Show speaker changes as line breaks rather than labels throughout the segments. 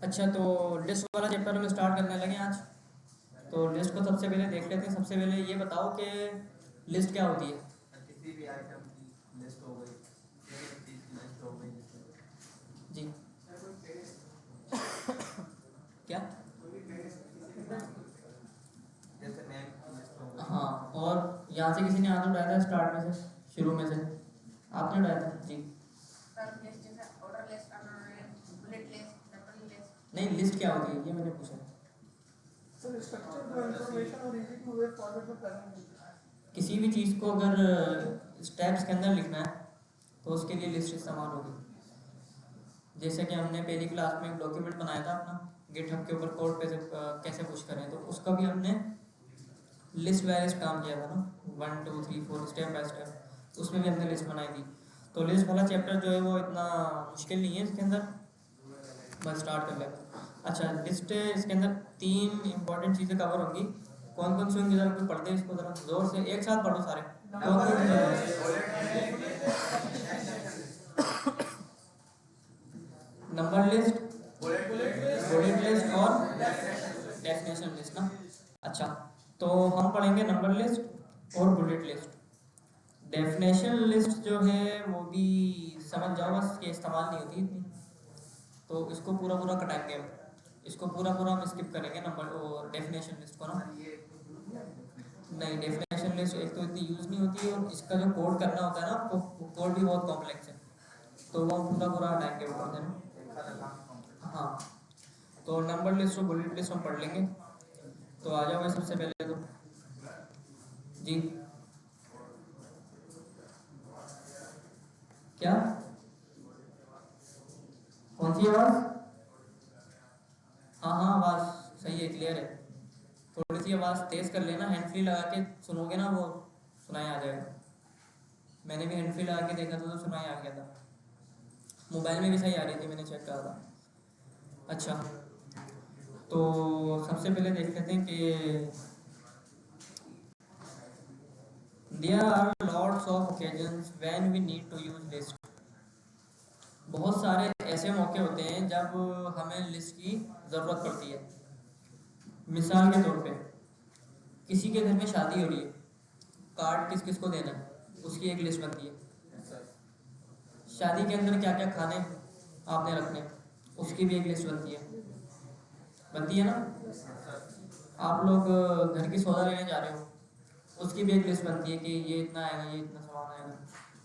अच्छा, तो लिस्ट वाला चैप्टर हम स्टार्ट करने लगे आज। तो लिस्ट को सबसे पहले देख लेते हैं। सबसे पहले ये बताओ कि लिस्ट क्या होती है।
किसी भी आइटम की लिस्ट हो गई, एक चीज की लिस्ट हो गई।
जी क्या?
जैसे नेम की लिस्ट हो गई।
हाँ, और यहाँ से किसी ने आंसर उठाया था स्टार्ट में से, शुरू में से आपने उठाया था जी। नहीं, लिस्ट क्या होती है ये मैंने पूछा। किसी भी चीज़ को अगर स्टेप्स के अंदर लिखना है तो उसके लिए लिस्ट इस्तेमाल होगी। जैसे कि हमने पहली क्लास में एक डॉक्यूमेंट बनाया था अपना गिटहब के ऊपर कोड पे कैसे पुश करें, तो उसका भी हमने लिस्ट वाइज काम किया था ना, 1 2 3 4 स्टेप बाय स्टेप, उसमें भी हमने लिस्ट बनाई थी। तो लिस्ट वाला चैप्टर जो है वो इतना मुश्किल नहीं है, इसके अंदर बस स्टार्ट कर लेते हैं। अच्छा, लिस्ट इसके अंदर 3 इंपॉर्टेंट चीज़ें कवर होंगी। कौन कौन सी होंगी जरा कोई पढ़ते हैं इसको, जरा जोर से एक साथ पढ़ो सारे। कौन कौन नंबर लिस्ट, बुलेट लिस्ट और डेफिनेशन लिस्ट ना। अच्छा, तो हम पढ़ेंगे नंबर लिस्ट और बुलेट लिस्ट। डेफिनेशन लिस्ट जो है वो भी समझ जाओ, बस ये इस्तेमाल नहीं होती इतनी, तो इसको पूरा पूरा कटाएंगे हम। इसको पूरा पूरा हम स्किप करेंगे नंबर और डेफिनेशन लिस्ट को ना। नहीं, डेफिनेशन लिस्ट एक तो इतनी यूज़ नहीं होती है, और इसका जो कोड करना होता है ना आपको, वो कोड भी बहुत कॉम्प्लेक्स है, तो वो हम पूरा पूरा हटाएंगे ऊपर से। हाँ, तो नंबर लिस्ट और बुलेट लिस्ट हम पढ़ लेंगे। तो आ जाओ सबसे पहले तो जी। क्या? कौन सी आवाज़? हाँ हाँ, आवाज़ सही है, क्लियर है। थोड़ी सी आवाज़ तेज़ कर लेना, हैंड फ्री लगा के सुनोगे ना वो सुनाई आ जाएगा। मैंने भी हैंड फ्री लगा के देखा था तो सुनाई आ गया था, मोबाइल में भी सही आ रही थी, मैंने चेक करा था। अच्छा, तो सबसे पहले देख लेते हैं कि there are lots of occasions when we need to use list. बहुत सारे ऐसे मौके होते हैं जब हमें लिस्ट की ज़रूरत पड़ती है। मिसाल के तौर पे किसी के घर में शादी हो रही है, कार्ड किस किस को देना है उसकी एक लिस्ट बनती है। शादी के अंदर क्या क्या खाने आपने रखने उसकी भी एक लिस्ट बनती है ना। आप लोग घर की सौदा लेने जा रहे हो, उसकी भी एक लिस्ट बनती है कि ये इतना आएगा, ये इतना सामान आएगा,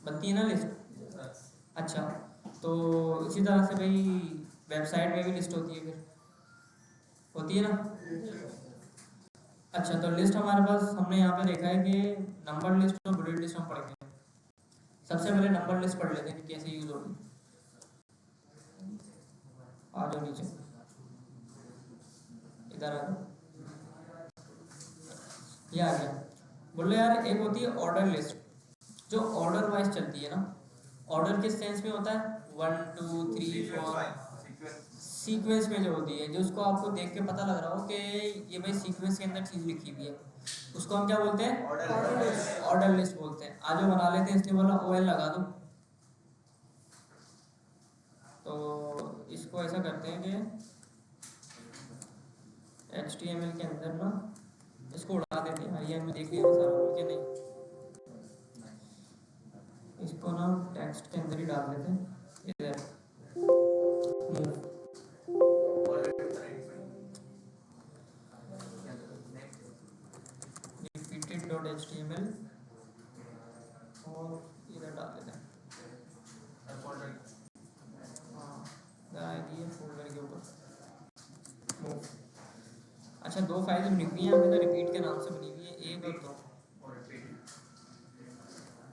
बनती है ना लिस्ट। अच्छा, तो इसी तरह से भाई वेबसाइट में भी लिस्ट होती है, फिर होती है ना। अच्छा, तो लिस्ट हमारे पास हमने यहाँ पे देखा है कि नंबर लिस्ट और बुलेट लिस्ट हम पढ़ेंगे। सबसे पहले नंबर लिस्ट पढ़ लेते हैं कि कैसे यूज होगी। आ जाओ नीचे, इधर आ जाओ, ये आ गया। बोलो यार, एक होती है ऑर्डर लिस्ट जो ऑर्डर वाइज चलती है ना। ऑर्डर किस सेंस में होता है, 1 2 3 4 सीक्वेंस में जो होती है, जो उसको आपको देख के पता लग रहा हो कि ये भाई सीक्वेंस के अंदर चीज़ लिखी हुई है, उसको हम क्या बोलते हैं, ऑर्डर लिस्ट बोलते हैं। आज बना लेते हैं, इसलिए बोला OL लगा दो। तो इसको ऐसा करते हैं कि HTML के अंदर ना इसको उड़ा देते हैं। आइए हमें देख लिया सारा कि नहीं, इसको ना टेक्स्ट के अंदर ही डाल देते हैं। इधर repeated.html और इधर डाल देते हैं। हाँ, दिए फोल्डर के ऊपर। अच्छा, 2 फाइलें बनी हुई हैं यहाँ पे तो रिपीट के नाम से बनी हुई है, 1 और 2।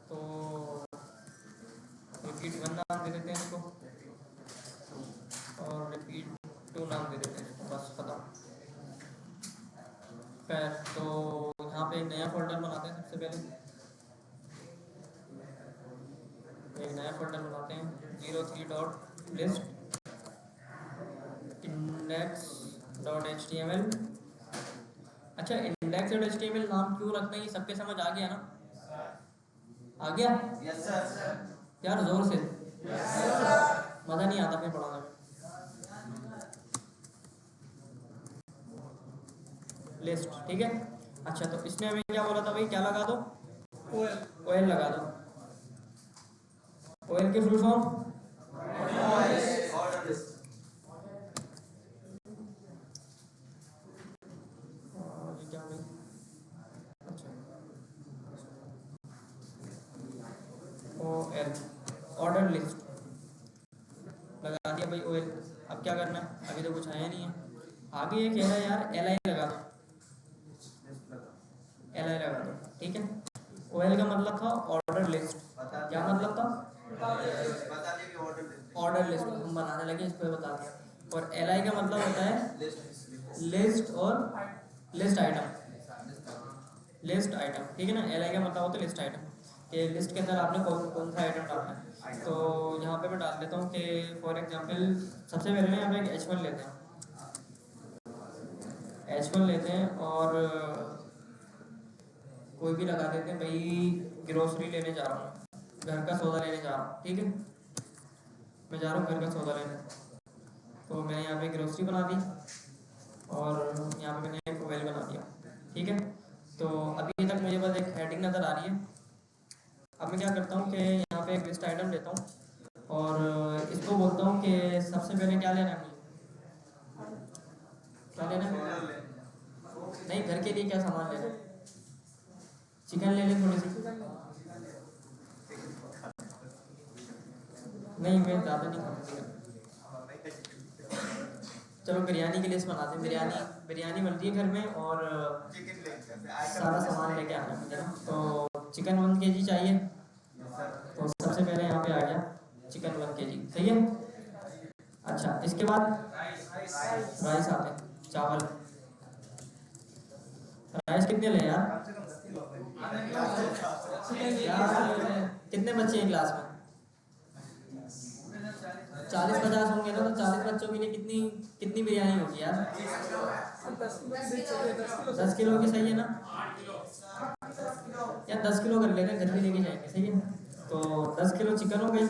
तो रिपीट 1 नाम दे देते हैं इसको, और रिपीट 2 नाम दे देते हैं इसको, बस खत्म। खैर, तो यहाँ पे एक नया फोल्डर बनाते हैं। सबसे पहले एक नया फोल्डर बनाते हैं, 03.list index.html। अच्छा, index.html नाम क्यों रखना है ये सबके समझ आ गया ना? आ गया?
Yes sir.
यार जोर से, मज़ा नहीं आता फिर पढ़ाने में। लिस्ट, ठीक है। अच्छा तो इसमें हमें क्या बोला था भाई, क्या लगा दो,
OL
ऑयल लगा दो। ऑयल की फुल फॉर्म
ऑर्डर लिस्ट
ये क्या भाई, अच्छा OL ऑर्डर लिस्ट लगा दिया भाई OL। अब क्या करना है, अभी तो कुछ आया नहीं है। आगे ये कह रहा है यार LI लगा दो,
लिस्ट लगा
LI लगा दो, ठीक है। OL का मतलब था ऑर्डर लिस्ट, क्या मतलब था,
बता दिए कि ऑर्डर लिस्ट
ऑर्डर लिस्ट हम बनाने लगे, इसको बता दिया। और LI का मतलब होता है लिस्ट और लिस्ट आइटम, लिस्ट आइटम, ठीक है ना। LI का मतलब होता है लिस्ट आइटम, कि लिस्ट के अंदर आपने कौन कौन सा आइटम डालना है। तो यहाँ पे मैं डाल देता हूँ कि फॉर एग्जांपल सबसे पहले ना यहाँ पे H1 लेते हैं, H1 लेते हैं और कोई भी लगा देते हैं भाई, ग्रोसरी लेने जा रहा हूँ, घर का सौदा लेने जा रहा हूँ, ठीक है। मैं जा रहा हूँ घर का सौदा लेने, तो मैंने यहाँ पे ग्रोसरी बना दी और यहाँ पे मैंने एक OL बना दिया, ठीक है। तो अभी तक मुझे बस एक हेडिंग नज़र आ रही है। अब मैं क्या करता हूँ कि यहाँ पे एक लिस्ट आइटम लेता हूँ और इसको बोलता हूँ कि सबसे पहले क्या लेना है मुझे, क्या लेना है, नहीं घर के लिए क्या सामान लेना है, चिकन ले लें थोड़ी सी, नहीं मैं ज़्यादा नहीं खाता चिकन। चलो बिरयानी की लिस्ट बनाते हैं, बिरयानी बन रही है घर में और सारा सामान लेके आना है मुझे ना। तो चिकन 1 kg चाहिए, तो सबसे पहले यहाँ पे आ गया चिकन 1 kg, सही है। अच्छा इसके बाद राइस आते हैं, चावल, राइस कितने लें यार, कितने बच्चे हैं क्लास में, 40-50 होंगे ना, तो 40 बच्चों के लिए कितनी कितनी बिरयानी होगी यार, 10 किलो की, सही है ना यार, 10 किलो कर लेते हैं, घर भी लेके जाएंगे, सही है। तो 10 किलो चिकन हो गई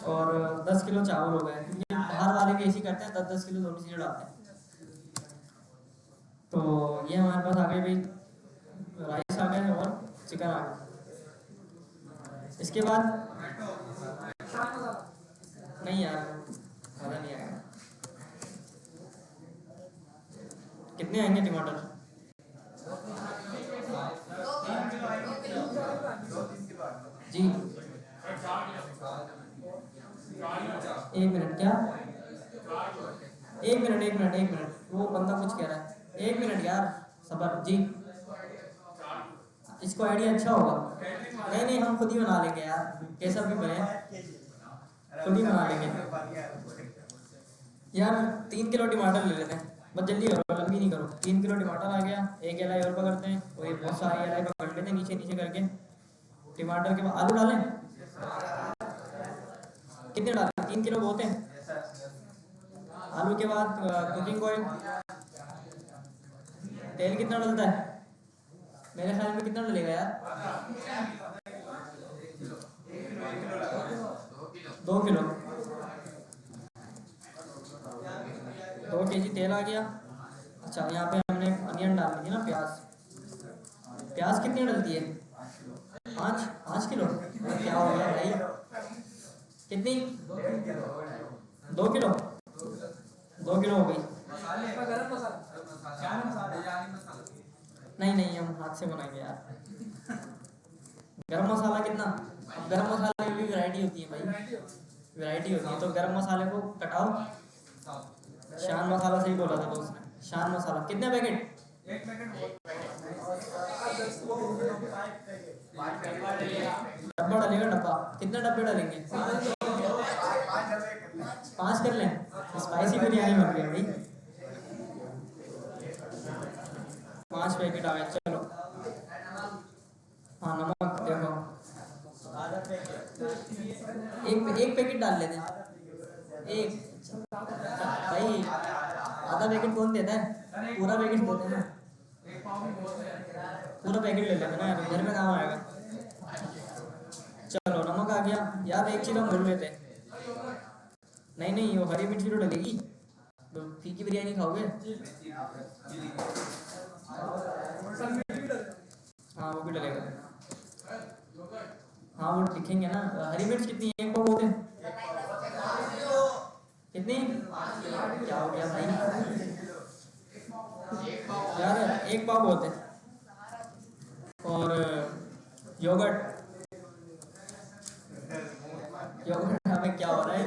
और 10 किलो चावल हो गए, क्योंकि बाहर वाले भी ऐसे करते हैं, 10-10 किलो दोनों चीज़ें डालते हैं। तो ये हमारे पास आ गए भाई, राइस आ गए और चिकन आ गया। इसके बाद नहीं यार मज़ा नहीं आएगा, कितने आएंगे टमाटर, जी 1 मिनट, क्या 1 मिनट, वो बंदा कुछ कह रहा है, 1 मिनट यार सबर जी, इसको आइडिया अच्छा होगा, नहीं हम खुद ही बना लेंगे यार, कैसा भी बने खुद ही बना लेंगे यार। 3 किलो टमाटर ले लेते हैं, बस जल्दी करो, लंबी नहीं करो। 3 किलो टमाटर आ गया, एक LI और पकड़ते हैं, और ये बहुत सारी LI पकड़ लेते हैं नीचे नीचे करके। टमाटर के बाद आलू डालें, कितने डालें, 3 किलो बहुत हैं। आलू के बाद कुकिंग ऑयल, तेल कितना डलता है, मेरे ख्याल में कितना डलेगा यार, 2 किलो, 2 kg तेल आ गया। अच्छा यहाँ पे हमने अनियन डाल दी ना, प्याज कितनी डलती है, 5 किलो, क्या हो गया भाई, कितनी, 2 किलो, 2 किलो हो गई। नहीं हम हाथ से बनाएंगे यार। गरम मसाला कितना, अब गरम मसाले की भी वैरायटी होती है भाई, वैरायटी होती है, तो गरम मसाले को कटाओ, शान मसाला सही बोला था दोस्त ने, शान मसाला कितने पैकेट, डब्बा डालेगा, डब्बा कितने डब्बे डालेंगे, 5 कर लें, स्पाइसी बिरयानी बन रही है भाई, 5 पैकेट आ गए। चलो हाँ नमक देखो, एक पैकेट डाल लेते हैं, एक भाई, आधा पैकेट कौन देता है, पूरा पैकेट देते हैं ना, पूरा पैकेट ले लेते हैं ना यार, घर में काम आएगा। चलो नमक आ गया यार, एक चीज़ हम भूल लेते हैं, नहीं वो हरी मिर्ची तो डलेगी, तो फीकी बिरयानी खाओगे, हाँ वो भी डलेगा। हाँ वो दिखेंगे ना। हरी मिर्च कितनी है, एक पाव बोलते हैं? कितनी? क्या हो गया भाई यार, एक पाव बोलते हैं। और योगर्ट, योगर्ट हमें क्या हो रहा है,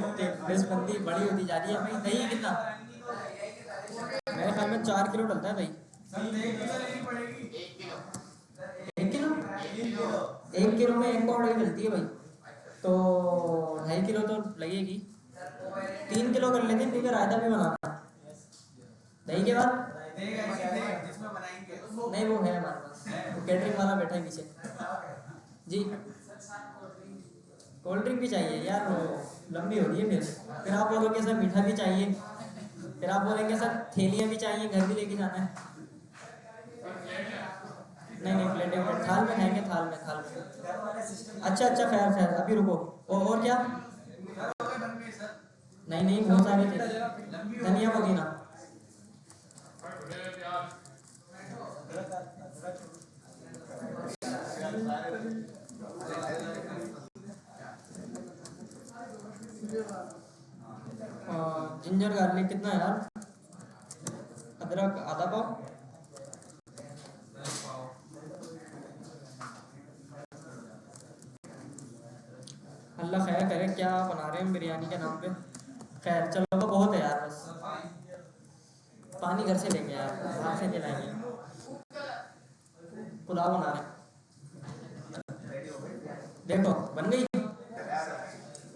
डिशबंदी बड़ी होती जा रही है भाई। दही कितना? मेरे ख्याल में 4 किलो डलता है दही। 1 किलो? 1 किलो में 1 पाव दही डलती है भाई, तो 2.5 किलो तो लगेगी। 3 किलो कर लेते हैं क्योंकि रायता भी बनाना है दही के बाद। नहीं वो है हमारे पास, वो कैटरिंग वाला बैठा है पीछे जी। कोल्ड ड्रिंक भी चाहिए यार, वो लंबी हो रही है। फिर आप बोलोगे सर मीठा भी चाहिए, फिर आप बोलेंगे सर थैलियाँ भी चाहिए, घर भी लेके जाना है। नहीं नहीं प्लेटें प्लेट थाल में खाएंगे, थाल में, थाल में। अच्छा अच्छा खैर खैर अभी रुको। और क्या? नहीं नहीं बहुत सारे थे, धनिया पुदीना। जिंजर गार्लिक कितना है यार? अदरक आधा पाव। अल्लाह खैर करे, क्या बना रहे हैं बिरयानी के नाम पे। खैर चलो वो बहुत है यार, बस पानी घर से लेंगे यार, बाहर से नहीं लाएंगे। पुलाव बना रहे हैं, देखो बन गई,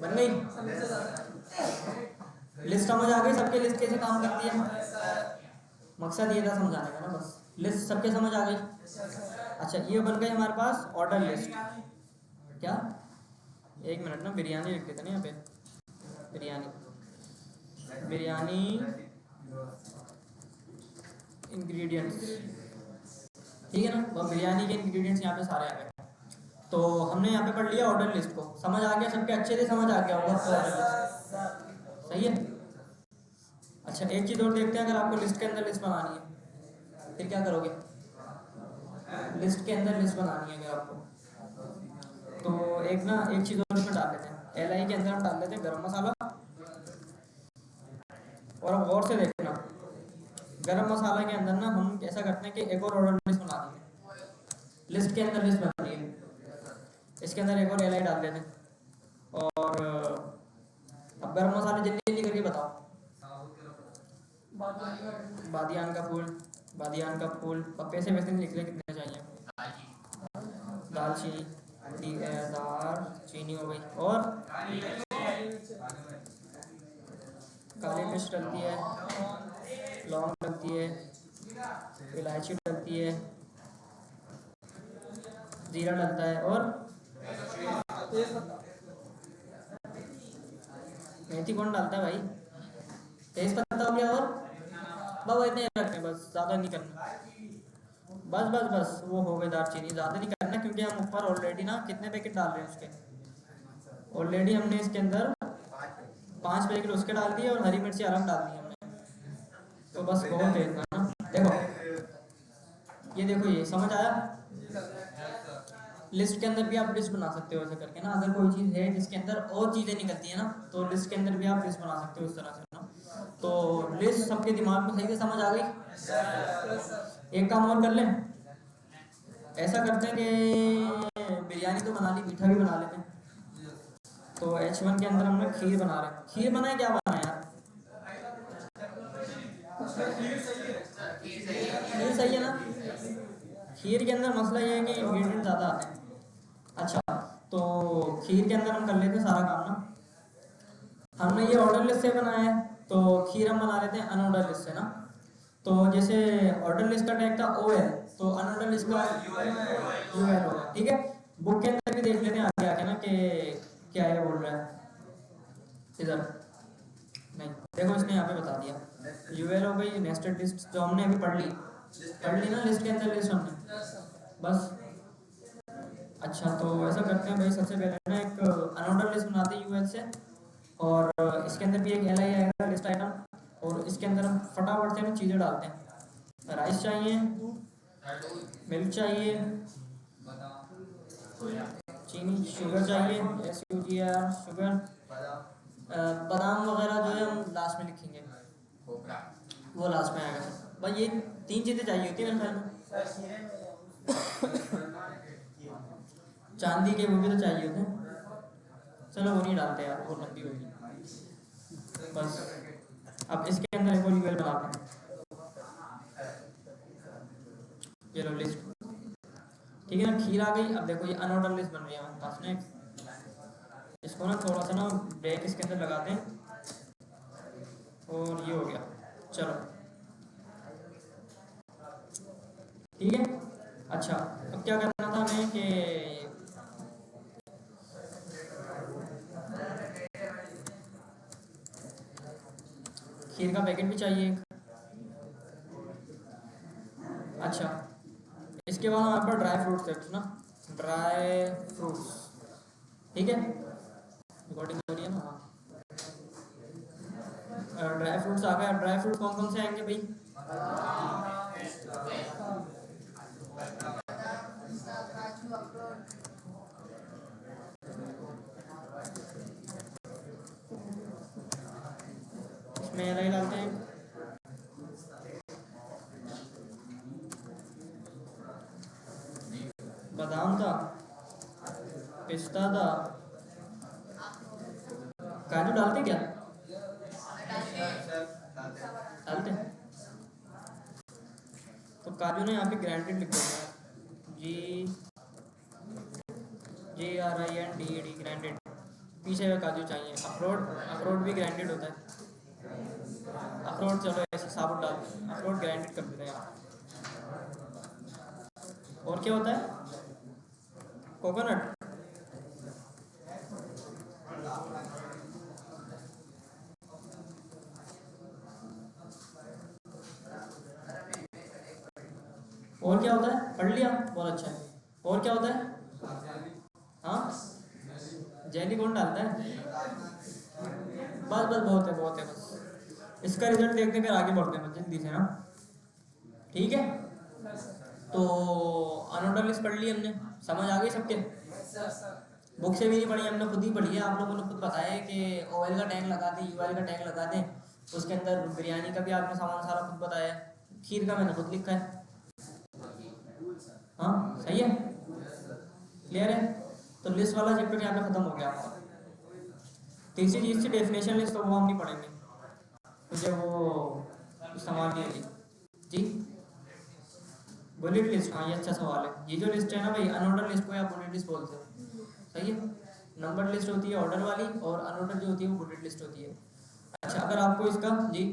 बन गई। लिस्ट समझ आ गई सबके, लिस्ट कैसे काम करती है? मकसद ये था समझाने का ना, बस लिस्ट सबके समझ आ गई। अच्छा ये बन गई हमारे पास ऑर्डर लिस्ट। क्या? एक मिनट ना, बिरयानी लिख देते ना यहाँ पे। बिरयानी, बिरयानी इंग्रेडिएंट्स, ठीक है ना। वो बिरयानी के इंग्रेडिएंट्स यहाँ पे सारे आ गए। तो हमने यहाँ पे पढ़ लिया ऑर्डर लिस्ट को, समझ आ गया सबके, अच्छे से समझ आ गया होगा ऑर्डर लिस्ट, सही है। अच्छा एक चीज़ और देखते हैं, अगर आपको लिस्ट के अंदर लिस्ट बनानी है फिर क्या करोगे? लिस्ट के अंदर लिस्ट बनानी है अगर आपको, तो एक ना एक चीज़ और इसमें डाल लेते हैं। LI के अंदर हम डाल लेते हैं गरम मसाला। और अब गौर से देखना, गरम मसाला के अंदर ना हम ऐसा करते हैं कि एक और ऑर्डर लिस्ट बना देते हैं। लिस्ट के अंदर लिस्ट बन रही है, इसके अंदर एक और LI डाल देते हैं। और अब गरम मसाले जल्दी जल्दी करके बताओ। बादियान का फूल, बादियान का फूल। अब पैसे वैसे नहीं लिख रहे, कितने चाहिए? दालचीनी, दार चीनी हो गई। और काली मिर्च डलती है, लौंग डलती है, इलायची डलती है, जीरा डलता है, और मेथी कौन डालता है भाई? तेज पत्ता हो गया। और बाबा इतने रखते हैं बस, ज़्यादा नहीं करना। बस बस बस वो हो गई दालचीनी, ज़्यादा नहीं करना क्योंकि हम ऊपर ऑलरेडी ना कितने पैकेट डाल रहे हैं उसके। ऑलरेडी हमने इसके अंदर 5 पैकेट उसके डाल दिए और हरी मिर्ची अलग डाल दी हमने, तो बस बहुत तेज ना। देखो ये देखो, ये समझ आया? लिस्ट के अंदर भी आप लिस्ट बना सकते हो ऐसे करके ना। अगर कोई चीज़ है जिसके अंदर और चीज़ें निकलती है ना, तो लिस्ट के अंदर भी आप लिस्ट बना सकते हो इस तरह से ना। तो लिस्ट सबके दिमाग में सही से समझ आ गई। एक काम और कर लें, ऐसा करते हैं कि बिरयानी तो बना ली, मीठा भी बना लेते हैं। तो H1 के अंदर हम लोग खीर बना रहे हैं। खीर बनाए, क्या बनाए यार? खीर सही है ना। खीर के अंदर मसला ये है कि इंग्रेडिएंट ज़्यादा आते हैं। अच्छा तो खीर के अंदर हम कर लेते हैं सारा काम ना। हमने ये ऑर्डर लिस्ट से बनाया है, तो खीर हम बना लेते हैं अनऑर्डर लिस्ट से ना। तो जैसे ऑर्डर लिस्ट का टैग था OL, तो अनऑर्डर लिस्ट का UL होगा, ठीक है। बुक के अंदर भी देख लेते हैं आगे आके ना कि क्या है बोल रहा है इधर। नहीं देखो इसने यहाँ पे बता दिया, UL हो गई नेस्टेड लिस्ट, जो हमने अभी पढ़ ली ना लिस्ट के अंदर लिस्ट हमने, बस। अच्छा तो ऐसा करते हैं भाई, सबसे पहले ना एक अनऑर्डर लिस्ट बनाते हैं UL से, और इसके अंदर भी एक LI आएगा लिस्ट आइटम, और इसके अंदर हम फटाफट से ना चीज़ें डालते हैं। राइस चाहिए, मिल्क चाहिए, चीनी, शुगर चाहिए, SUGR शुगर, बादाम वगैरह जो है हम लास्ट में लिखेंगे, वो लास्ट में आएगा। बस ये 3 चीज़ें चाहिए होती है मेरे ख्याल में। चांदी के वो भी तो चाहिए होते हैं, चलो वो नहीं डालते यार, वो लंबी होगी। बस अब इसके अंदर एक और यूएल बनाते हैं। ये लो लिस्ट, ठीक है ना, खीर आ गई। अब देखो ये अनऑर्डर लिस्ट बन रही है हमारे पास में। इसको ना थोड़ा सा ना ब्रेक इसके अंदर लगाते हैं और ये हो गया। चलो ठीक है। अच्छा अब क्या करना था हमें कि खीर का पैकेट भी चाहिए एक। अच्छा इसके बाद हमारे पास ड्राई फ्रूट्स है ना, ड्राई फ्रूट्स, ठीक है, रिकॉर्डिंग हो रही है ना। ड्राई फ्रूट्स आ गए। ड्राई फ्रूट कौन कौन से आएंगे भाई? इसमें अलग डालते हैं, बादाम था, पिस्ता था, काजू डालते क्या? डालते हैं। तो काजू ने यहाँ पे ग्राइंडेड लिख दिया, GRINDED ग्राइंडेड, पीछे हुए काजू चाहिए। अखरोट, अखरोट भी ग्राइंडेड होता है। अखरोट चलो ऐसे साबुत डाल, अखरोट ग्राइंडेड कर देते हैं यहाँ। और क्या होता है? कोकोनट, और क्या होता है? पढ़ लिया, बहुत अच्छा है। और क्या होता है? हाँ जेली कौन डालता है? बस बस बहुत है, बहुत है बस। इसका रिजल्ट देखते फिर आगे बढ़ते हैं जल्दी से, हाँ ठीक है। तो अनऑर्डर लिस्ट पढ़ ली हमने, समझ आ गई सबके? बुक से भी नहीं पढ़ी हमने, खुद ही पढ़ी है। आप लोगों ने खुद बताया है कि OL का टैग लगा दें, UL का टैग लगा दें, उसके अंदर बिरयानी का भी आपने सामान सारा खुद बताया है, खीर का मैंने खुद लिखा है। हाँ सही है, क्लियर है। तो लिस्ट वाला चैप्टर यहाँ पे खत्म हो गया आपका। तीसरी चीज से डेफिनेशन लिस्ट, तो वो हम नहीं पढ़ेंगे, मुझे वो इस्तेमाल नहीं होगी जी। बुलेट लिस्ट, हाँ ये अच्छा सवाल है। ये जो लिस्ट है ना भाई, अनऑर्डर लिस्ट को आप बुलेट लिस्ट बोलते हो, सही है। नंबर लिस्ट होती है ऑर्डर वाली, और अनऑर्डर जो होती है वो बुलेट लिस्ट होती है। अच्छा अगर आपको इसका जी,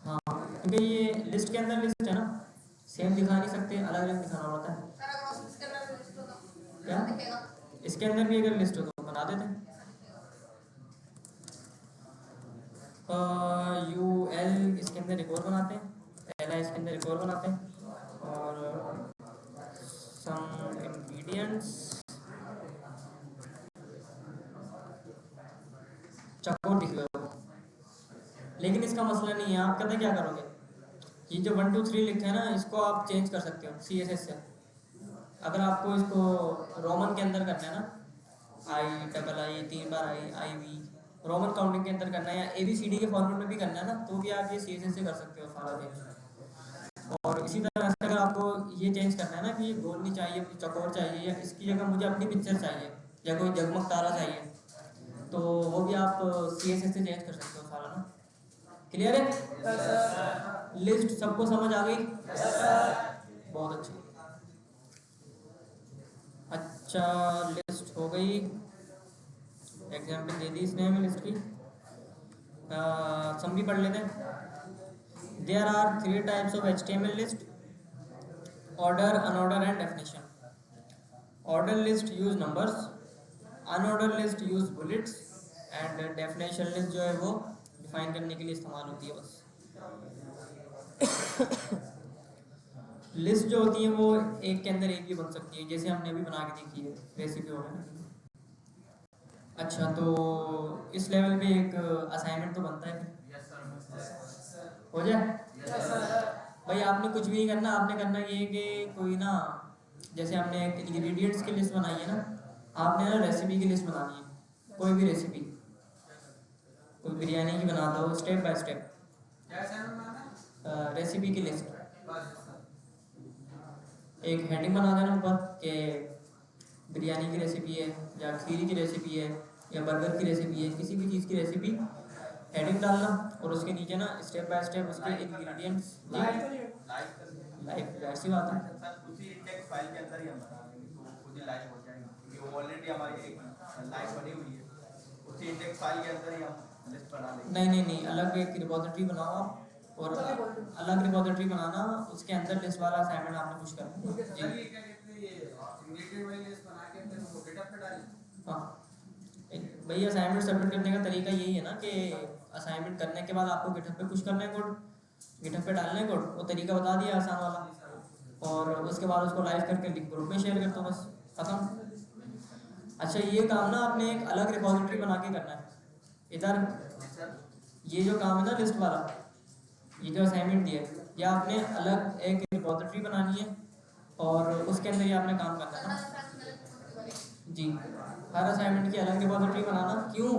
हाँ क्योंकि ये लिस्ट के अंदर लिस्ट है ना, सेम दिखा नहीं सकते, अलग अलग दिखाना पड़ता है। क्या इसके अंदर भी अगर लिस्ट हो तो बना देते हैं। UL इसके अंदर एक और बनाते हैं, LI इसके अंदर एक और बनाते हैं, और सम इंग्रेडिएंट्स, चकोर लिख लो। लेकिन इसका मसला नहीं है, आप कहते क्या करोगे, ये जो 1 2 3 लिखे हैं ना, इसको आप चेंज कर सकते हो CSS से। अगर आपको इसको रोमन के अंदर करना है ना, I 3 bar IV Roman counting के अंदर करना है, या ABCD के फॉर्मेट में भी करना है ना, तो भी आप ये CSS से कर सकते हो सारा चेंज। और इसी तरह से अगर आपको ये चेंज करना है ना कि ये गोल नहीं चाहिए, मुझे चकोर चाहिए, या इसकी जगह मुझे अपनी पिक्चर चाहिए, या कोई जगमग तारा चाहिए, तो वो भी आप CSS से चेंज कर सकते हो सारा ना। क्लियर है? लिस्ट सबको समझ आ गई? बहुत अच्छी। अच्छा लिस्ट हो गई, एग्जाम्पल दे दी इसने हमें लिस्ट की। सम भी पढ़ लेते हैं। There are 3 types of HTML list, order, unorder and definition. Order list use numbers, unorder list use bullets, and definition list जो है वो डिफाइन करने के लिए इस्तेमाल होती है बस। लिस्ट जो होती है वो एक के अंदर एक भी बन सकती है, जैसे हमने अभी बना के देखी है रेसिपी वगैरह। अच्छा तो इस लेवल पे एक असाइनमेंट तो बनता है, फिर हो जाए। कुछ भी नहीं करना, आपने करना ये है कि कोई ना, जैसे हमने एक इंग्रेडिएंट्स की लिस्ट बनाई है ना, आपने ना रेसिपी की लिस्ट बनानी है, कोई भी रेसिपी, कोई बिरयानी की बना दो, स्टेप बाय स्टेप रेसिपी की लिस्ट। एक हेडिंग बना देना ऊपर कि बिरयानी की रेसिपी है या खीर की रेसिपी है या बर्गर की रेसिपी है, किसी भी चीज़ की रेसिपी, हेडिंग डालना और उसके नीचे ना स्टेप बाय स्टेप उसके इंग्रेडिएंट्स लाइव, जाहिर सी बात है।
सर उसी टेक्स्ट फाइल के अंदर ही हम बना लेंगे तो खुद ही लाइव हो जाएंगे, क्योंकि वो ऑलरेडी हमारी एक लाइव बनी हुई है, उसी टेक्स्ट फाइल के अंदर ही हम लिस्ट बना लेंगे।
नहीं, अलग एक रिपोजिटरी बनाओ आप, और अलग रिपोजिटरी बनाना, उसके अंदर लिस्ट वाला असाइनमेंट आपने कुछ करना जी। हाँ भाई, असाइनमेंट सबमिट करने का तरीका यही है ना कि असाइनमेंट करने के बाद आपको गिटहब पे कुछ करना है कोड, गिटहब पे डालना है कोड, वो तरीका बता दिया आसान वाला, और उसके बाद उसको लाइव करके ग्रुप में शेयर कर दो, बस खत्म। अच्छा, ये काम ना आपने एक अलग रिपोजिटरी बना के करना है। इधर ये जो काम है ना लिस्ट वाला, ये जो असाइनमेंट दिया है, ये आपने अलग एक रिपोजिटरी बनानी है और उसके अंदर ये आपने काम करना है ना जी। हर असाइनमेंट की अलग रिपोजिटरी बनाना, क्यों?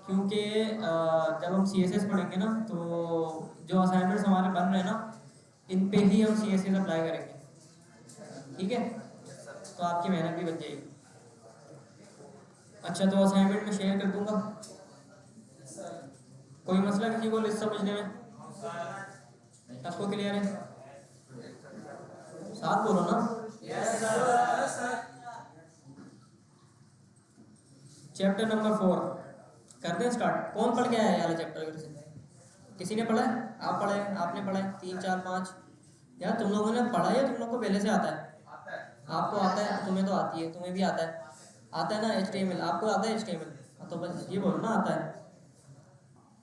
क्योंकि जब हम CSS पढ़ेंगे ना, तो जो असाइनमेंट्स हमारे बन रहे हैं ना, इन पे ही हम CSS अप्लाई करेंगे, ठीक है? तो आपकी मेहनत भी बच जाएगी। अच्छा, तो असाइनमेंट में शेयर कर दूंगा, कोई मसला किसी को लिस्ट समझने में? सबको क्लियर है? साथ बोलो ना। चैप्टर नंबर 4 कर दें स्टार्ट। कौन पढ़ के आया है वाला चैप्टर? किसी ने पढ़ा है? आप पढ़े, आपने पढ़ा है? 3 4 5 यार, तुम लोगों ने पढ़ा है या तुम लोग को पहले से आता है? आपको आता है, तुम्हें तो आती है, तुम्हें भी आता है ना HTML? आपको आता है HTML? तो बस ये बोलो ना,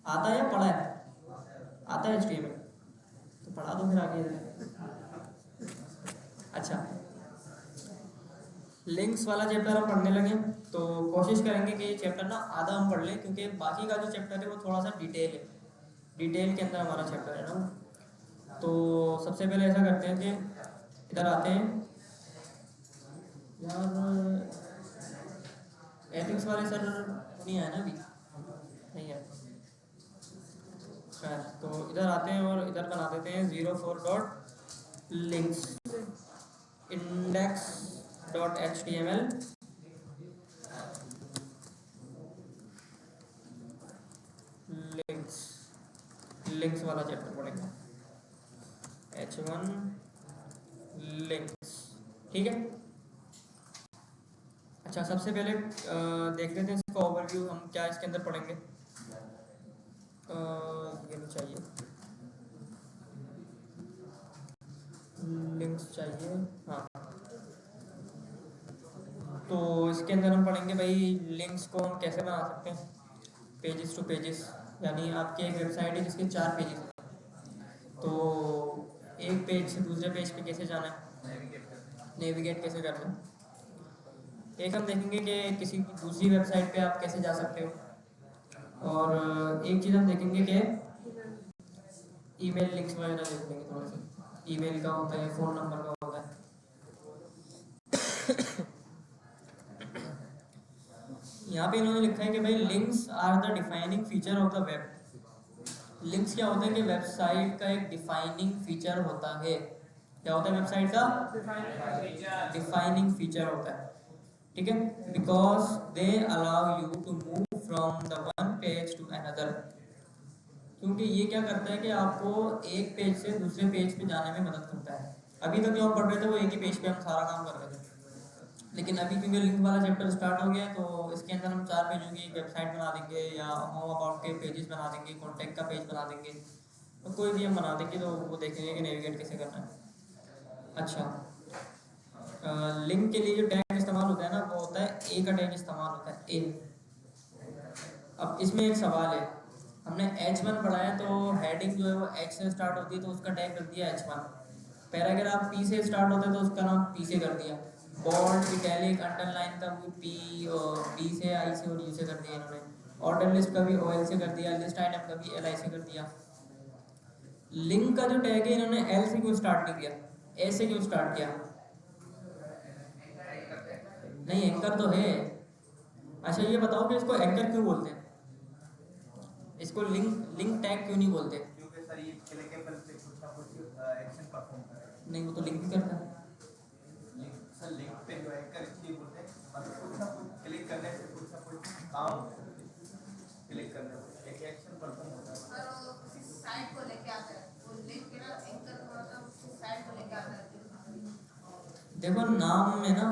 आता है या पढ़ा है? आता है HTML, तो पढ़ा दो फिर आगे। अच्छा, लिंक्स वाला चैप्टर हम पढ़ने लगे, तो कोशिश करेंगे कि ये चैप्टर ना आधा हम पढ़ लें, क्योंकि बाकी का जो चैप्टर है वो थोड़ा सा डिटेल है, डिटेल के अंदर हमारा चैप्टर है ना। तो सबसे पहले ऐसा करते हैं कि इधर आते हैं यार, एथिक्स वाले सर नहीं आए ना अभी, नहीं है खैर। तो इधर आते हैं और इधर बना देते हैं 04.links index.html लिंक्स वाला चैप्टर पढ़ेंगे, H1 लिंक्स, ठीक है? अच्छा, सबसे पहले देख लेते हैं इसका ओवरव्यू, हम क्या इसके अंदर पढ़ेंगे। ये नहीं चाहिए, लिंक्स चाहिए, हाँ। तो इसके अंदर हम पढ़ेंगे भाई लिंक्स को हम कैसे बना सकते हैं, पेजेस टू पेजेस, यानी आपकी एक वेबसाइट है जिसके 4 पेजेस हैं, तो एक पेज से दूसरे पेज पे कैसे जाना है, नेविगेट कैसे करना है। एक हम देखेंगे कि किसी दूसरी वेबसाइट पे आप कैसे जा सकते हो, और एक चीज़ हम देखेंगे कि ईमेल लिंक्स वगैरह देख लेंगे थोड़ा सा, ईमेल का होता है, फ़ोन नंबर का होता है। यहाँ पे इन्होंने लिखा है कि भाई links are the defining feature of the web. Links क्या होते हैं कि वेबसाइट का एक डिफाइनिंग फीचर होता है। क्या होता है वेबसाइट का? डिफाइनिंग फीचर होता है, ठीक है? Because they allow you to move from the one page to another. क्योंकि ये क्या करता है कि आपको एक पेज से दूसरे पेज पे जाने में मदद करता है। अभी तक जो हम पढ़ रहे थे वो एक ही पेज पे हम सारा काम कर रहे थे, लेकिन अभी क्योंकि लिंक वाला चैप्टर स्टार्ट हो गया है, तो इसके अंदर हम 4 पेजों की एक वेबसाइट बना देंगे, या होम अबाउट के पेजेस बना देंगे, कॉन्टैक्ट का पेज बना देंगे, तो कोई भी हम बना देंगे, तो वो देखेंगे कि नेविगेट कैसे करना है। अच्छा, लिंक के लिए जो टैग इस्तेमाल होता है ना, वो होता है ए का टैग इस्तेमाल होता है, ए। अब इसमें एक सवाल है, हमने H1 पढ़ा है, तो हेडिंग जो है वो H से स्टार्ट होती है, तो उसका टैग कर दिया H1। पैराग्राफ P से स्टार्ट होता है, तो उसका नाम P से कर दिया। बोल्ड, इटैलिक, अंडरलाइन का भी P और B से, I से और U से कर दिया इन्होंने। ऑर्डर लिस्ट का भी OL से कर दिया, लिस्ट आइटम का भी LI से कर दिया। लिंक का जो टैग है इन्होंने एल से क्यों स्टार्ट नहीं किया, ए से क्यों स्टार्ट किया? नहीं एंकर तो है। अच्छा ये बताओ कि इसको एंकर क्यों बोलते हैं, इसको लिंक लिंक टैग क्यों नहीं बोलते?
क्योंकि सर ये क्लिकेबल पे कुछ ना कुछ एक्शन परफॉर्म कर रहा है।
नहीं वो तो लिंक भी करता है।
लिंक सर लिंक पे जो एंकर इसलिए बोलते हैं मतलब कुछ ना कुछ क्लिक करने से कुछ ना कुछ काम क्लिक करने से एक एक्शन परफॉर्म होता है।
सर वो किसी साइट को लेके आता है, वो लिंक के ना एंकर को मतलब उस साइट को लेके आता है।
देखो नाम में ना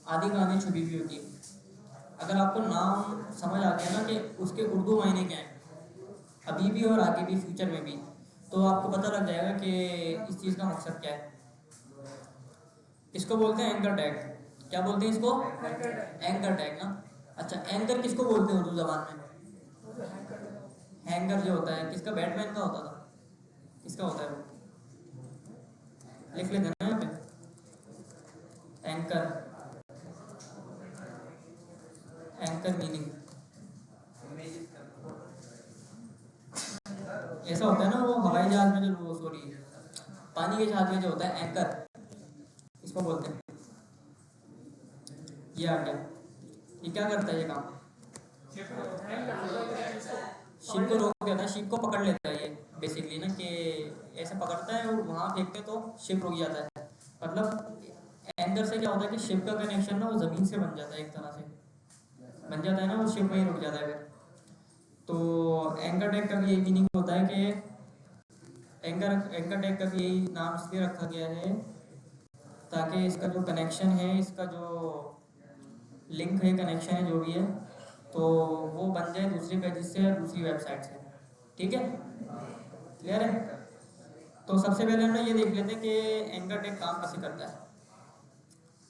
आधी कहानी छुपी हुई होती है। अगर आपको नाम समझ आ गया ना कि उसके उर्दू मायने क्या हैं अभी भी और आगे भी फ्यूचर में भी, तो आपको पता लग जाएगा कि इस चीज़ का मकसद क्या है। इसको बोलते हैं एंकर टैग। क्या बोलते हैं इसको? एंकर टैग ना। अच्छा एंकर किसको बोलते हैं उर्दू जबान में? हैंगर जो होता है किसका, बैटमैन का होता था, किसका होता है वो? लिख लेते हैं ना यहाँ पे एंकर, एंकर मीनिंग ऐसा होता है ना, वो हवाई जहाज में जो, सॉरी पानी के जहाज में जो होता है एंकर, इसको बोलते हैं। ये आ गया, ये क्या करता है ये काम? शिप को रोक देता है, शिप को पकड़ लेता है ये बेसिकली ना, कि ऐसे पकड़ता है और वहाँ फेंकते तो शिप रुक जाता है। मतलब एंकर से क्या होता है कि शिप का कनेक्शन ना वो ज़मीन से बन जाता है, एक तरह से बन जाता है ना, वो शिप में ही रुक जाता है फिर। तो एंकर टैग का भी यही मीनिंग होता है कि एंकर टैग का भी यही नाम इसलिए रखा गया है ताकि इसका जो कनेक्शन है, इसका जो लिंक है, कनेक्शन है जो भी है, तो वो बन जाए दूसरे पेजेस से या दूसरी वेबसाइट से। ठीक है, क्लियर है? तो सबसे पहले हम ये देख लेते हैं कि एंकर टैग काम कैसे करता है,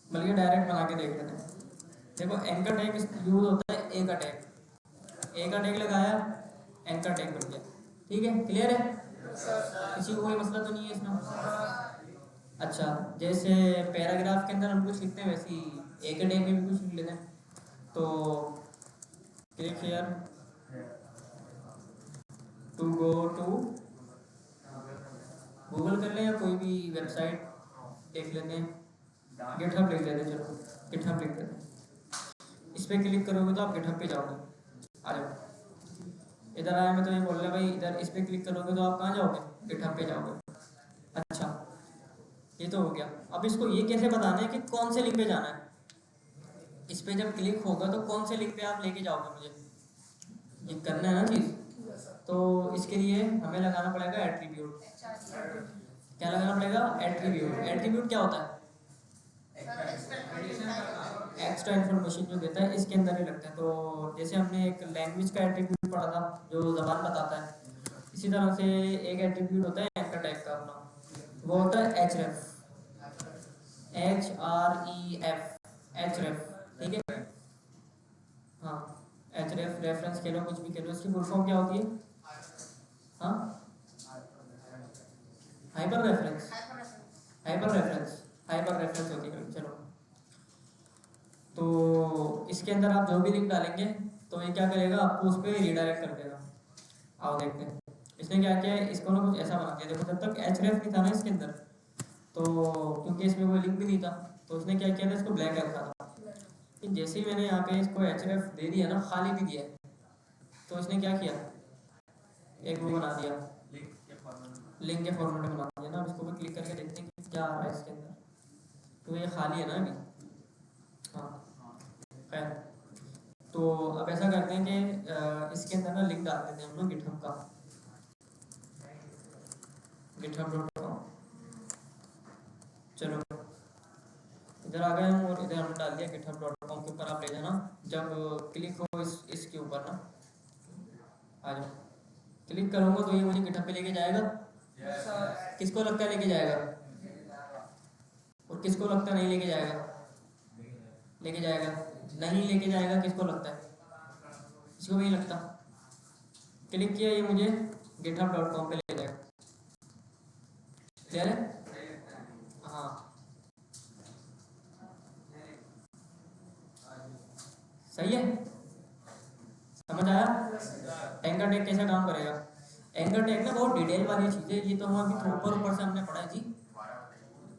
बल्कि डायरेक्ट बना के देख लेते हैं। देखो एंकर टैग यूज होता है ए का टैग, ए का टैग लगाया एंकर टैग बन गया। ठीक है, क्लियर है? किसी को कोई मसला तो नहीं है इसमें? अच्छा जैसे पैराग्राफ के अंदर हम कुछ लिखते हैं वैसे ही ए के टैग में भी कुछ लिख लेते हैं। तो click here to go to Google कर लें या कोई भी वेबसाइट देख लेते हैं, गिटहब लिख लेते हैं, चलो गिटहब लिख लेते हैं। इस पर क्लिक करोगे तो आप गिटहब पे जाओगे, आ जाओ। इधर आया मैं तो ये बोल रहा भाई, इधर इस पर क्लिक करोगे तो आप कहाँ जाओगे? गिटहब पे जाओगे। अच्छा ये तो हो गया। अब इसको ये कैसे बताना है कि कौन से लिंक पे जाना है? इस पे जब क्लिक होगा तो कौन से लिंक पे आप लेके जाओगे, मुझे ये करना है ना चीज़। तो इसके लिए हमें लगाना पड़ेगा एट्रीब्यूट। क्या लगाना पड़ेगा? एट्रीब्यूट। एट्रीब्यूट क्या होता है? एक्स्ट्रा इन्फॉर्मेशन जो देता है इसके अंदर ही लगता है। तो जैसे हमने एक लैंग्वेज का एट्रीब्यूट पढ़ा था जो ज़बान बताता है, इसी तरह से एक एट्रीब्यूट होता है एंकर टैग का अपना, वो होता है href, href, ठीक है? हाँ href, रेफरेंस कह लो, कुछ भी कह लो, इसकी फुल फॉर्म क्या होती है? हाँ hyper reference, hyper reference, hyper reference होती है। चलो तो इसके अंदर आप जो भी लिंक डालेंगे तो ये क्या करेगा, आपको उस पर रीडायरेक्ट कर देगा। आओ देखते हैं इसने क्या किया है, इसको ना कुछ ऐसा बना दिया। देखो जब तक href नहीं था ना इसके अंदर, तो क्योंकि इसमें कोई लिंक भी नहीं था तो उसने क्या किया था, इसको ब्लैक रखा था। लेकिन जैसे ही मैंने यहाँ पे इसको href दे दिया ना, खाली भी दिया, तो इसने क्या किया, एक वो बना दिया, लिंक के फॉर्मेट में बना दिया ना। अब इसको भी क्लिक करके देखते हैं कि क्या आ रहा है इसके अंदर, तो ये खाली है ना अभी। हाँ खैर, तो अब ऐसा करते हैं कि इसके अंदर ना लिंक डाल देते हैं हम लोग गिटहब का, github.com। चलो इधर आ गए हम और इधर हमने डाल दिया github.com के ऊपर। आप ले जाना जब क्लिक हो इसके ऊपर ना, आ जाओ। क्लिक करूँगा तो ये मुझे गिटहब पे लेके जाएगा। किसको लगता है लेके जाएगा, और किसको लगता है नहीं लेके जाएगा? लेके जाएगा। नहीं लेके जाएगा किसको लगता है? किसी को नहीं लगता। क्लिक किया ये मुझे github.com पे ले जाएगा। क्लियर है? हाँ सही है, समझ आया? एंकर टैग कैसे काम करेगा? एंकर टैग ना बहुत डिटेल वाली चीज़ है, ये तो हम अभी ऊपर से हमने पढ़ा है जी।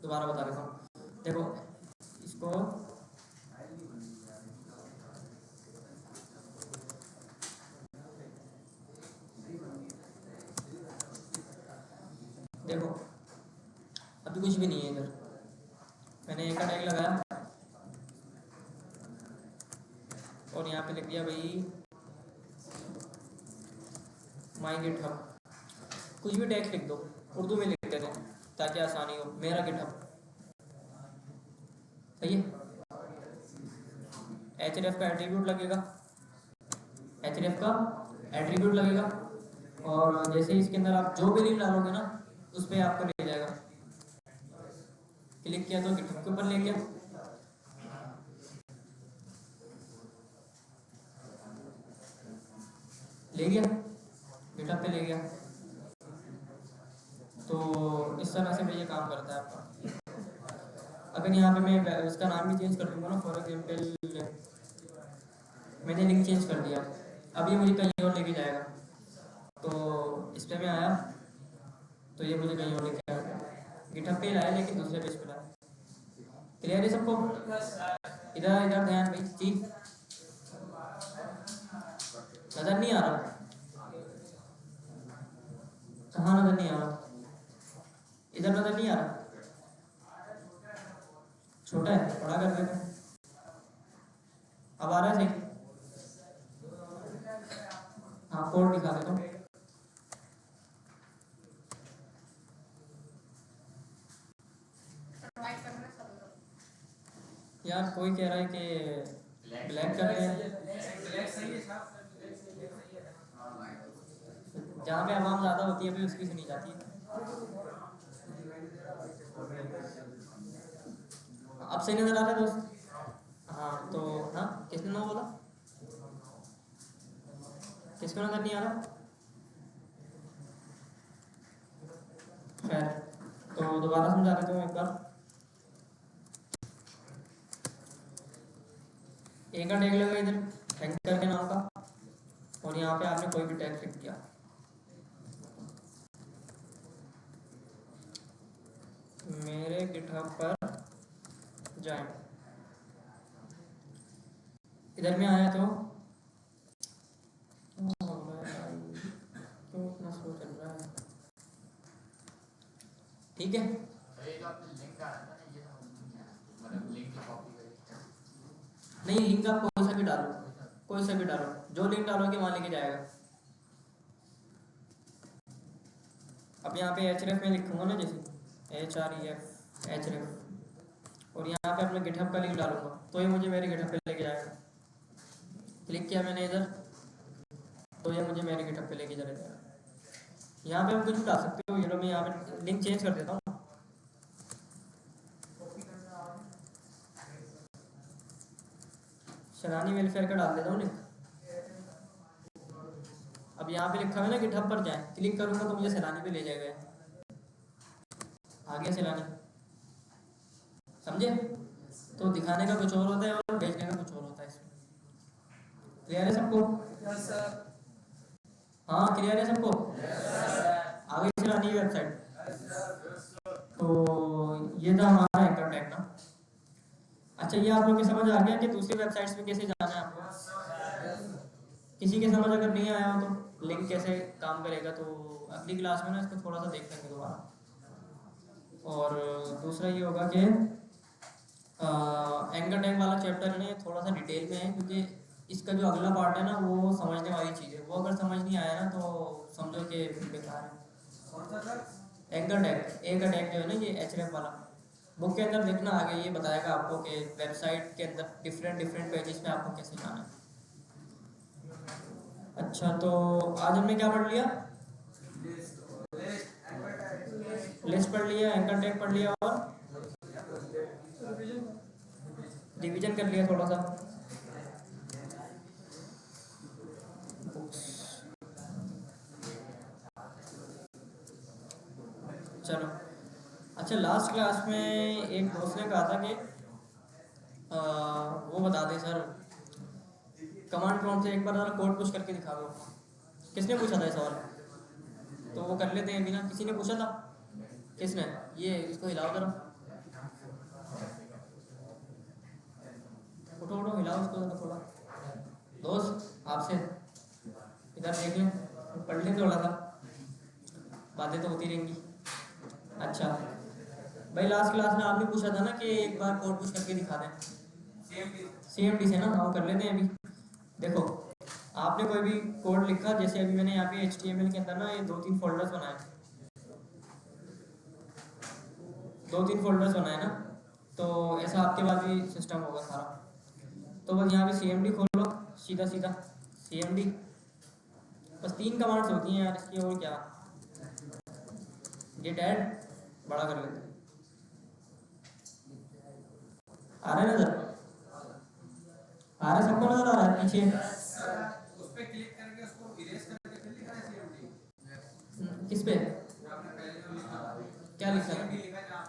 दोबारा बता देता हूँ, देखो इसको देखो अभी कुछ भी नहीं है इधर, मैंने एंकर टैग लगाया और यहाँ पे लिख दिया भाई माई गिटहब, कुछ भी टैग लिख दो, उर्दू में लिख देते हैं ताकि आसानी हो, मेरा गिटहब, सही है। href का एट्रीब्यूट लगेगा, href का एट्रीब्यूट लगेगा, और जैसे इसके अंदर आप जो भी लिंक डालोगे ना उस पर आपको ले जाएगा, क्लिक किया तो गिटहब के ऊपर ले गया, गिटहब पे ले गया। तो इस तरह से ये काम करता है आपका। अगर यहाँ पे मैं इसका नाम भी चेंज कर दूंगा ना, फॉर एग्जाम्पल मैंने लिंक चेंज कर दिया, अब ये मुझे कहीं और लेके जाएगा, तो इस पर मैं आया तो ये मुझे कहीं और लेके आएगा, गिटहब पे लाया लेकिन दूसरे पेज पे लाया। क्लियर है सबको? इधर इधर ध्यान भाई जी, नजर नहीं आ रहा? कहाँ नजर नहीं आ रहा? इधर नजर नहीं आ रहा? छोटा है, बड़ा कर देते हैं। अब आ रहा है सही? हाँ कोड दिखा देता हूँ। यार कोई कह रहा है कि ब्लैक कर रहे हैं, जहाँ पे आवाम ज़्यादा होती है भाई उसकी सुनी जाती है। अब सही नजर आ रहा है दोस्त? हाँ तो हाँ, किसने नो बोला? किसको नजर नहीं आ रहा? खैर तो दोबारा समझा देता हूँ एक बार। एक का टैग लगा इधर एंकर के नाम का, और यहाँ पे आपने कोई भी टैग लिख दिया, मेरे गिटहब पर जाए, इधर में आया तो क्यों इतना स्लो चल रहा है? ठीक है, नहीं लिंक आप कोई सा भी डालो, कोई सा भी डालो, जो लिंक डालोगे वहां लेके जाएगा। अब यहाँ पे href में लिखूंगा ना, जैसे href, और यहाँ पे अपने गिटहब का लिंक डालूंगा तो ये मुझे मेरे गिटहब पे लेके जाएगा। क्लिक किया मैंने इधर तो ये मुझे मेरे गिटहब पे लेके जाएगा। यहाँ पे आप कुछ भी डाल सकते हो, ये लो मैं यहाँ पे लिंक चेंज कर देता हूँ, शरानी वेलफेयर का डाल देता हूँ लिंक। अब यहाँ पे लिखा है ना गिटहब पर जाए, क्लिक करूंगा तो मुझे सैलानी पे ले जाएगा, आ गया सैलानी, समझे? तो दिखाने का कुछ और होता है और भेजने का कुछ और होता है इसमें। क्लियर है सबको? हाँ क्लियर है सबको? आ गई सैलानी वेबसाइट। तो ये था हमारा एंकर टैग ना। अच्छा ये आप लोग की समझ आ गया कि दूसरी वेबसाइट्स पे कैसे जाना है आपको? किसी के समझ अगर नहीं आया हो तो लिंक कैसे काम करेगा, तो अगली क्लास में ना इसको थोड़ा सा देख लेंगे दोबारा। और दूसरा ये होगा कि एंकर टैग वाला चैप्टर है ना, थोड़ा सा डिटेल में है, क्योंकि इसका जो अगला पार्ट है ना वो समझने वाली चीज़ है, वो अगर समझ नहीं आया ना तो समझो कि बेकार है। एंकर टैग, ए का टैग जो है ना ये href वाला, बुक के अंदर देखना आगे ये बताएगा आपको कि वेबसाइट के अंदर डिफरेंट पेजेस में आपको कैसे जाना है। अच्छा तो आज हमने क्या पढ़ लिया? लिस्ट पढ़ लिया, एंकर टैग पढ़ लिया और रिवीजन कर लिया थोड़ा सा। चलो अच्छा, लास्ट क्लास में एक दोस्त ने कहा था कि वो बता दे सर कमांड प्रॉम्प्ट से एक बार ज़रा कोड पुश करके दिखा दो। किसने पूछा था ये सवाल? तो वो कर लेते हैं बिना, किसी ने पूछा था? किसने? ये इसको हिलाओ जरा, उठो उठो, हिलाओ इसको जरा थोड़ा। दोस्त आपसे इधर देख लें, पढ़ ले थोड़ा सा, बातें तो होती रहेंगी। अच्छा भाई, लास्ट क्लास में आपने पूछा था ना कि एक बार कोड पुश करके दिखा दें, CMD से ना, हम कर लेते हैं अभी। देखो आपने कोई भी कोड लिखा, जैसे अभी मैंने यहाँ पे HTML के अंदर ना ये 2-3 फोल्डर्स बनाए, 2-3 फोल्डर्स बनाए ना, तो ऐसा आपके पास भी सिस्टम होगा सारा। तो बस यहाँ पे CMD खोलो, सीधा सीधा CMD, बस 3 कमांड्स होती हैं यार इसकी, और क्या, गेट ऐड, बड़ा कर लेते हैं, आ रहा है नजर, आ रहा है सबको, नजर आ रहा है पीछे?
उस पे क्लिक करके उसको इरेज करके फिर लिखा है CMD।
किस पे?
आपने पहले जो लिखा था,
क्या लिखा
CMD
है?
लिखा था,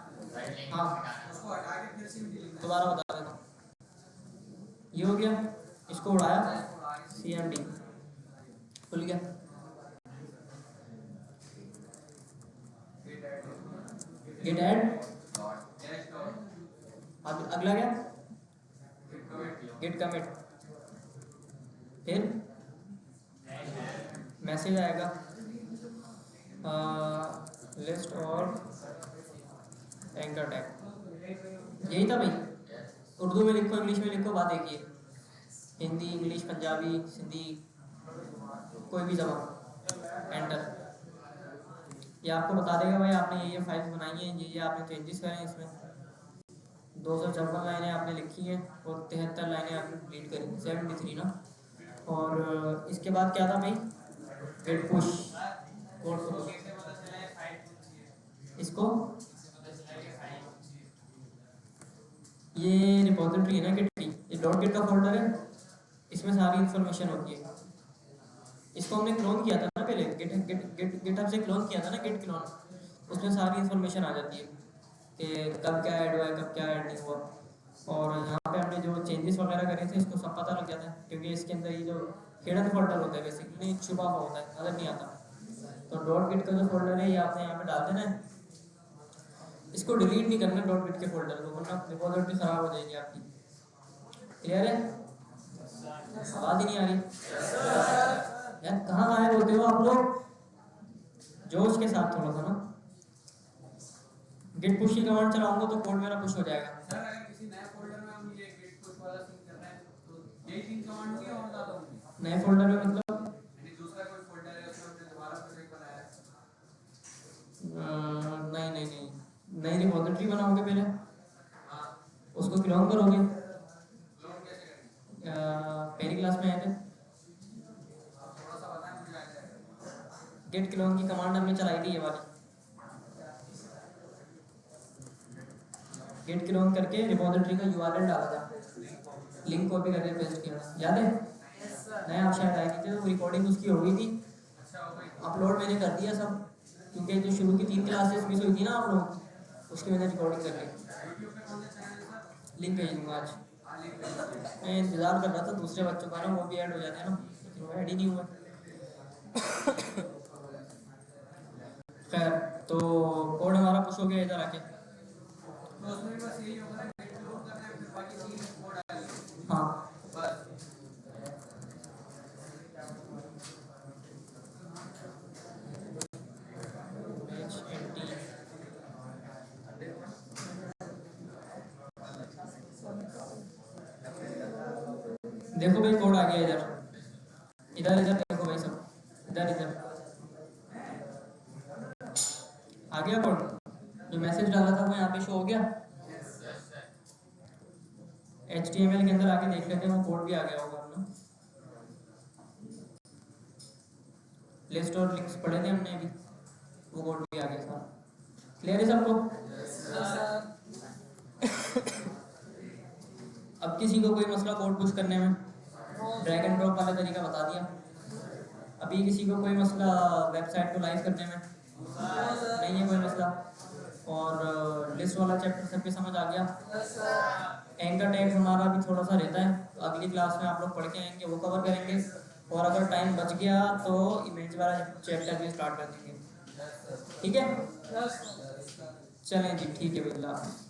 हाँ
उसको हटा के फिर CMD लिखा है।
दोबारा बता देता हूँ, ये हो गया, इसको उड़ाया, CMD खुल गया, गेट ऐड, अब अगला क्या? गेट कमिट, फिर मैसेज आएगा लिस्ट और एंकर टैग, यही था भाई। उर्दू में लिखो, इंग्लिश में लिखो, बात एक ही है, हिंदी, इंग्लिश, पंजाबी, सिंधी, कोई भी जबान, एंटर। ये आपको बता देगा भाई आपने ये फाइल्स बनाई हैं, ये आपने चेंजेस करे हैं इसमें, 254 लाइनें आपने लिखी हैं और 73 लाइनें आपने डिलीट करी, 73 ना। और इसके बाद क्या था भाई? गेट पुश कोड को, इसको ये रिपोजिटरी है ना गिट की, ये डॉट गिट का फोल्डर है, इसमें सारी इंफॉर्मेशन होती है। इसको हमने क्लोन किया था ना पहले, गिटहब से क्लोन किया था ना, गिट क्लोन, उसमें सारी इंफॉर्मेशन आ जाती है कि कब क्या ऐड हुआ है, कब क्या ऐड नहीं हुआ। और यहाँ पे हमने जो चेंजेस वगैरह करे थे इसको सब पता लग जाता है, क्योंकि इसके अंदर ये जो हिडन फोल्डर होता है, बेसिकली छुपा हुआ होता है, नजर नहीं आता। तो डॉट गिट का जो फोल्डर है ये आपने यहाँ पे डाल देना है, इसको डिलीट नहीं करना डॉट गिट के फोल्डर को, वरना रिपोजिटरी खराब हो जाएगी आपकी। क्लियर है? आवाज ही नहीं आ रही यार, कहाँ गायब होते हो आप लोग? जोश के साथ थोड़ा सा ना। गिट पुश की कमांड चलाऊंगा तो कोड मेरा पुश हो जाएगा।
सर अगर किसी नए फोल्डर में हम ये गेट पुश वाला सीन कर रहे हैं तो यही 3 कमांड होंगी और ज्यादा होंगी?
नए फोल्डर में मतलब
यानी दूसरा कोई फोल्डर है उसमें हमने दोबारा प्रोजेक्ट बनाया है?
नहीं नहीं नहीं, नई रिपोजिटरी बनाओगे पहले,
हाँ,
उसको क्लोन करोगे।
क्लोन कैसे करेंगे?
पहली क्लास में आए थे,
आप थोड़ा सा बताएं मुझे आइडिया।
गेट क्लोन की कमांड हमने चलाई थी ये वाली, गेट क्लोन करके रिपोजिटरी का URL डाला था, लिंक कॉपी करके पेस्ट किया था, याद है? नया आप शायद आए नहीं थे, तो रिकॉर्डिंग उसकी हो गई थी, अपलोड मैंने कर दिया सब, क्योंकि जो शुरू की 3 क्लासेस मिस हुई थी ना आप लोग, उसकी मैंने रिकॉर्डिंग कर ली।
यूट्यूब पे कौन सा चैनल है सर?
लिंक भेज दूंगा आज।
हाँ, लिंक भेजिए।
मैं इंतज़ार कर रहा था दूसरे बच्चों का ना, वो भी ऐड हो जाते हैं ना, लेकिन वो ऐड ही नहीं हुआ। खैर, तो कोड हमारा पुश हो गया इधर आके।
तो उसमें भी बस यही होगा ना, गेट क्लोन करना है फिर बाकी 3 कोड डालने हैं।
हाँ
बस
देखो भाई कोड आ गया इधर, इधर इधर देखो भाई सब, इधर इधर आ गया कोड, जो मैसेज डाला था वो यहाँ पे शो हो गया। HTML के अंदर आके देख लेते हैं, वो कोड भी आ गया होगा अपना। लिस्ट और लिंक्स पढ़े थे हमने अभी, वो कोड भी आ गया सारा। क्लियर है सबको? अब किसी को कोई मसला कोड पुश करने में, ड्रैग एंड ड्रॉप वाला तरीका बता दिया। अभी किसी को कोई मसला वेबसाइट को लाइव करने में नहीं है कोई मसला, और लिस्ट वाला चैप्टर सबके समझ आ गया। एंकर टैग हमारा भी थोड़ा सा रहता है, तो अगली क्लास में आप लोग पढ़ के आएंगे, वो कवर करेंगे। और अगर टाइम बच गया तो इमेज वाला चैप्टर भी स्टार्ट कर देंगे। ठीक है, चलें जी, ठीक है भाई, अल्लाह हाफ़िज़।